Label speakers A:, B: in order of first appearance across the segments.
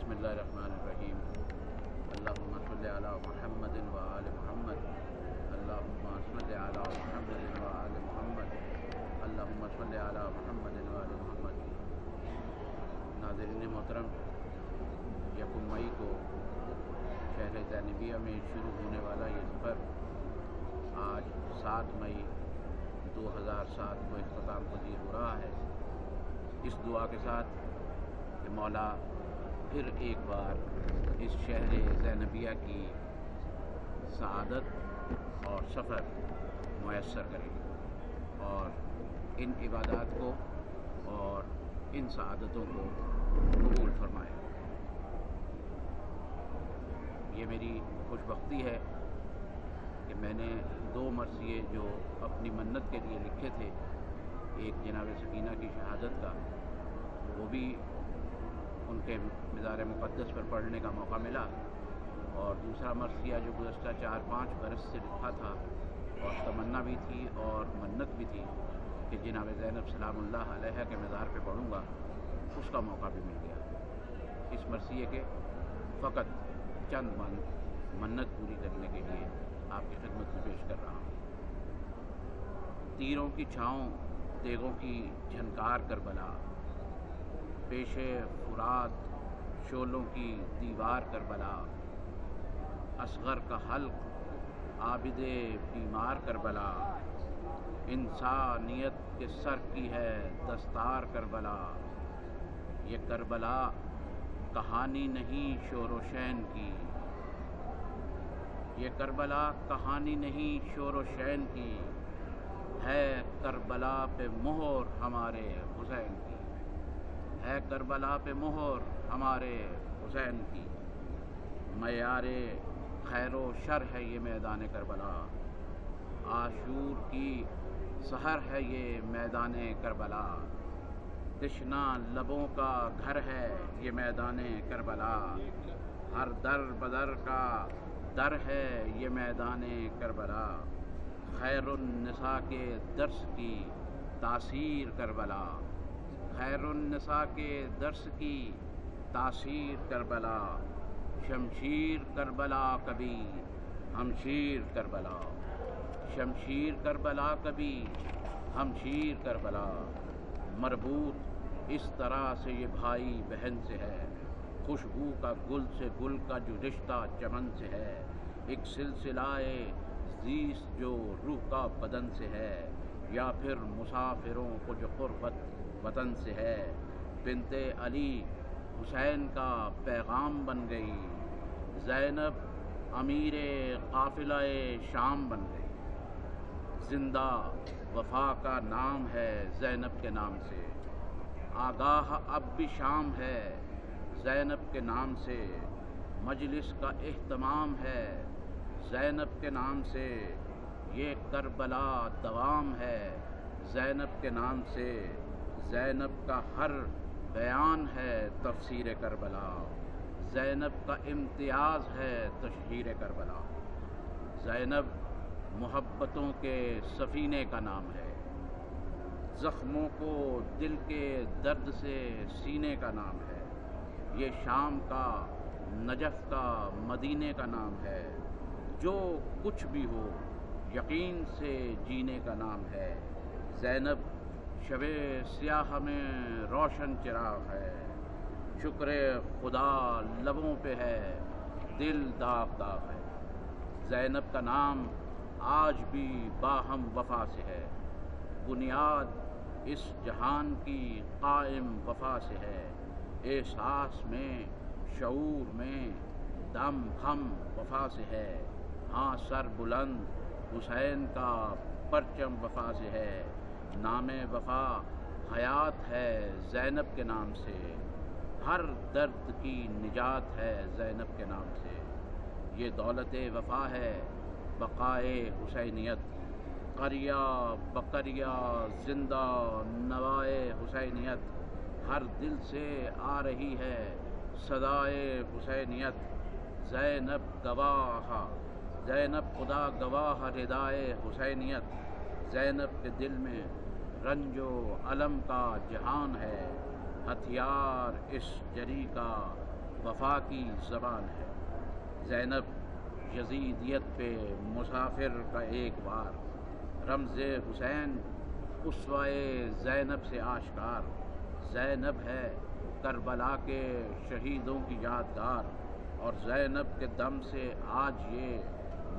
A: بسم اللہ الرحمن الرحیم۔ اللہم صلی علی محمد و آل محمد، اللہم صلی علی محمد و آل محمد، اللہم صلی علی محمد و آل محمد۔ ناظرین محترم، یکم مئی کو شہر زینبیہ میں شروع ہونے والا یہ سفر آج 7 مئی 2007 کو اختتام پذیر ہو رہا ہے۔ اس دعا کے ساتھ کہ مولا پھر ایک بار اس شہر زینبیہ کی سعادت اور سفر میسر کرے اور ان عبادات کو اور ان سعادتوں کو قبول فرمائے۔ یہ میری خوش بختی ہے کہ میں نے 2 مرثیے جو اپنی منت کے لیے لکھے تھے، ایک جناب سکینہ کی شہادت کا، وہ بھی ان کے مزار مقدس پر پڑھنے کا موقع ملا، اور دوسرا مرثیہ جو گزشتہ 4-5 برس سے لکھا تھا اور تمنا بھی تھی اور منت بھی تھی کہ جناب زینب سلام اللہ علیہ کے مزار پہ پڑھوں گا، اس کا موقع بھی مل گیا۔ اس مرثیے کے فقط چند منت پوری کرنے کے لیے آپ کی خدمت میں پیش کر رہا ہوں۔ تیروں کی چھاؤں، تیغوں کی جھنکار کربلا، پیش فرات شعلوں کی دیوار کربلا، اصغر کا حلق عابد بیمار کربلا، انسانیت کے سر کی ہے دستار کربلا۔ یہ کربلا کہانی نہیں شور و شین کی، یہ کربلا کہانی نہیں شور و شین کی، ہے کربلا پہ مہر ہمارے حسین کی، ہے کربلا پہ مہر ہمارے حسین کی۔ معیار خیر و شر ہے یہ میدان کربلا، عاشور کی سحر ہے یہ میدان کربلا، تشنہ لبوں کا گھر ہے یہ میدان کربلا، ہر در بدر کا در ہے یہ میدان کربلا، خیر النساء کے درس کی تاثیر کربلا، خیر النساء کے درس کی تاثیر کربلا، شمشیر کربلا کبھی ہمشیر کربلا، شمشیر کربلا کبھی ہمشیر کربلا، مربوط اس طرح سے یہ بھائی بہن سے ہے، خوشبو کا گل سے گل کا جو رشتہ چمن سے ہے، ایک سلسلہ زیست جو روح کا بدن سے ہے، یا پھر مسافروں کو جو قربت وطن سے ہے، بنت علی حسین کا پیغام بن گئی، زینب امیر قافلہ شام بن گئی، زندہ وفا کا نام ہے زینب کے نام سے، آگاہ اب بھی شام ہے زینب کے نام سے، مجلس کا اہتمام ہے زینب کے نام سے، یہ کربلا دوام ہے زینب کے نام سے، زینب کا ہر بیان ہے تفسیر کربلا، زینب کا امتیاز ہے تشہیر کربلا، زینب محبتوں کے سفینے کا نام ہے، زخموں کو دل کے درد سے سینے کا نام ہے، یہ شام کا نجف کا مدینے کا نام ہے، جو کچھ بھی ہو یقین سے جینے کا نام ہے، زینب شب سیاہ میں روشن چراغ ہے، شکر خدا لبوں پہ ہے دل داغ داغ ہے، زینب کا نام آج بھی باہم وفا سے ہے، بنیاد اس جہان کی قائم وفا سے ہے، احساس میں شعور میں دم خم وفا سے ہے، ہاں سر بلند حسین کا پرچم وفا سے ہے، نام وفا حیات ہے زینب کے نام سے، ہر درد کی نجات ہے زینب کے نام سے، یہ دولت وفا ہے بقائے حسینیت، قریہ بقریہ زندہ نوائے حسینیت، ہر دل سے آ رہی ہے صدائے حسینیت، زینب گواہ زینب خدا گواہ ردائے حسینیت، زینب کے دل میں رنج و الم کا جہان ہے، ہتھیار اس جری کا وفا کی زبان ہے۔ زینب یزیدیت پہ مسافر کا ایک بار، رمز حسین اسوائے زینب سے آشکار۔ زینب ہے کربلا کے شہیدوں کی یادگار، اور زینب کے دم سے آج یہ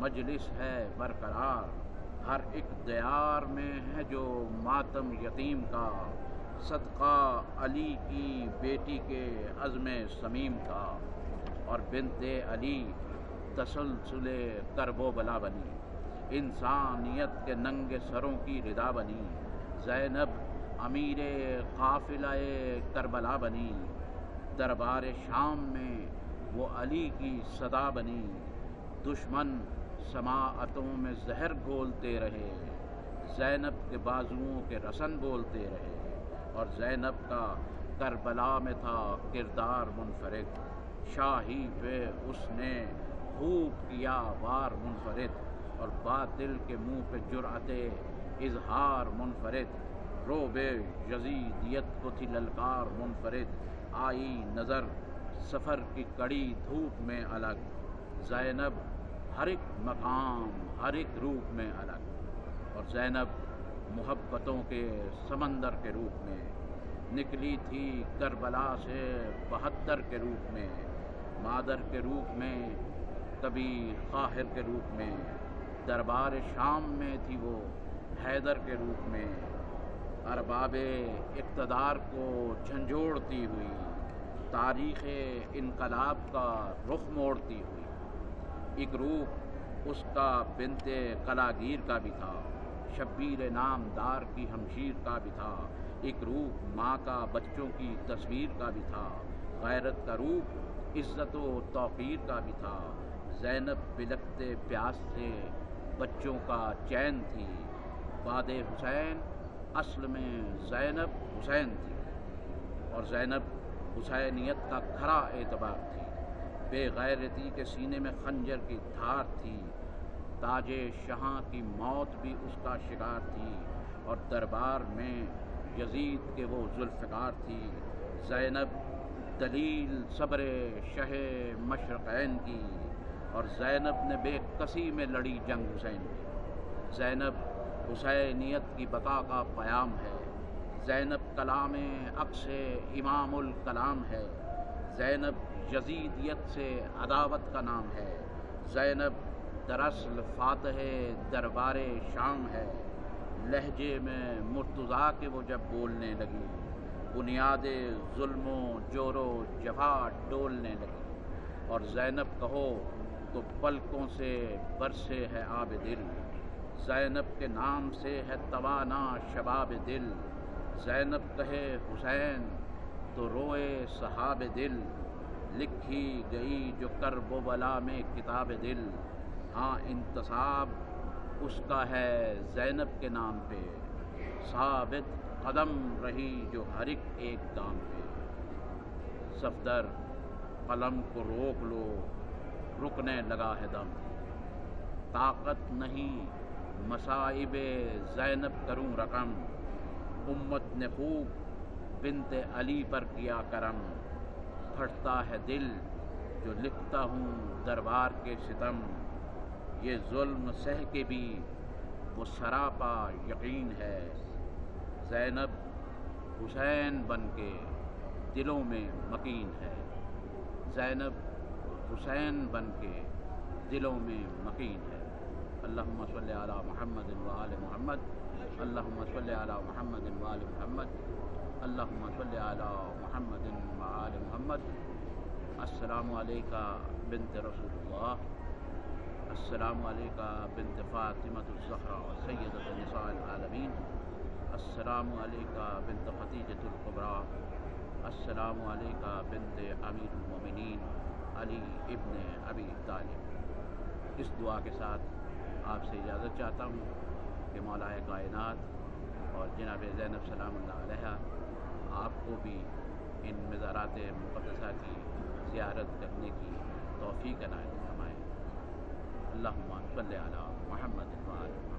A: مجلس ہے برقرار۔ ہر ایک دیار میں ہے جو ماتم یتیم کا، صدقہ علی کی بیٹی کے عزم صمیم کا۔ اور بنت علی تسلسل کرب و بلا بنی، انسانیت کے ننگے سروں کی ردا بنی۔ زینب امیر قافلہ کربلا بنی، دربار شام میں وہ علی کی صدا بنی۔ دشمن سماعتوں میں زہر گھولتے رہے، زینب کے بازوؤں کے رسن بولتے رہے۔ اور زینب کا کربلا میں تھا کردار منفرد، شاہی پہ اس نے خوب کیا وار منفرد۔ اور باطل کے منہ پہ جرأت اظہار منفرد، روب یزیدیت کو تھی للکار منفرد۔ آئی نظر سفر کی کڑی دھوپ میں الگ، زینب ہر ایک مقام ہر ایک روپ میں الگ۔ اور زینب محبتوں کے سمندر کے روپ میں نکلی تھی کربلا سے 72 کے روپ میں، مادر کے روپ میں، کبھی قاہر کے روپ میں۔ دربار شام میں تھی وہ حیدر کے روپ میں، ارباب اقتدار کو جھنجھوڑتی ہوئی، تاریخ انقلاب کا رخ موڑتی ہوئی۔ ایک روپ اس کا بنت کلاگیر کا بھی تھا، شبیر نامدار کی ہمشیر کا بھی تھا۔ ایک روپ ماں کا بچوں کی تصویر کا بھی تھا، غیرت کا روپ عزت و توقیر کا بھی تھا۔ زینب بلکتے پیاس سے بچوں کا چین تھی، باد حسین اصل میں زینب حسین تھی۔ اور زینب حسینیت کا کھرا اعتبار تھی، بے غیرتی کے سینے میں خنجر کی دھار تھی۔ تاج شہاں کی موت بھی اس کا شکار تھی، اور دربار میں یزید کے وہ ذوالفقار تھی۔ زینب دلیل صبر شہ مشرقین کی، اور زینب نے بے کسی میں لڑی جنگ حسین کی۔ زینب حسینیت کی بقا کا پیام ہے، زینب کلام عکس امام الکلام ہے۔ زینب یزیدیت سے عداوت کا نام ہے، زینب دراصل فاتح دربار شام ہے۔ لہجے میں مرتضیٰ کے وہ جب بولنے لگی، بنیاد ظلم و جور و جفا ڈولنے لگی۔ اور زینب کہو تو پلکوں سے برسے ہے آب دل، زینب کے نام سے ہے توانا شباب دل۔ زینب کہے حسین تو روئے صحاب دل، لکھی گئی جو کرب و بلا میں کتاب دل۔ ہاں انتصاب اس کا ہے زینب کے نام پہ، ثابت قدم رہی جو ہر ایک گام پہ۔ صفدر قلم کو روک لو، رکنے لگا ہے دم، طاقت نہیں مصائب زینب کروں رقم۔ امت نے خوب بنت علی پر کیا کرم، پھٹتا ہے دل جو لکھتا ہوں دربار کے ستم۔ یہ ظلم سہ کے بھی وہ سراپا یقین ہے، زینب حسین بن کے دلوں میں مکین ہے۔ زینب حسین بن کے دلوں میں مکین ہے۔ اللہم صلی علی محمد و آل محمد، اللہم صلی علی محمد و آل محمد، اللہم صلی علی محمد و آل محمد۔ السلام علیکہ بنت رسول اللہ، السلام علیکہ بنت فاطمۃ الزہرا سیدۃ نساء العالمین، السلام علیکہ بنت خدیجۃ الکبریٰ، السلام علیکہ بنت امیر المومنین علی ابن ابی طالب۔ اس دعا کے ساتھ آپ سے اجازت چاہتا ہوں کہ مولا کائنات اور جناب زینب سلام اللہ علیہا آپ کو بھی ان مزارات مقدسہ کی زیارت کرنے کی توفیق عنایت فرمائے۔ اللہم صلی علی محمد و آل محمد۔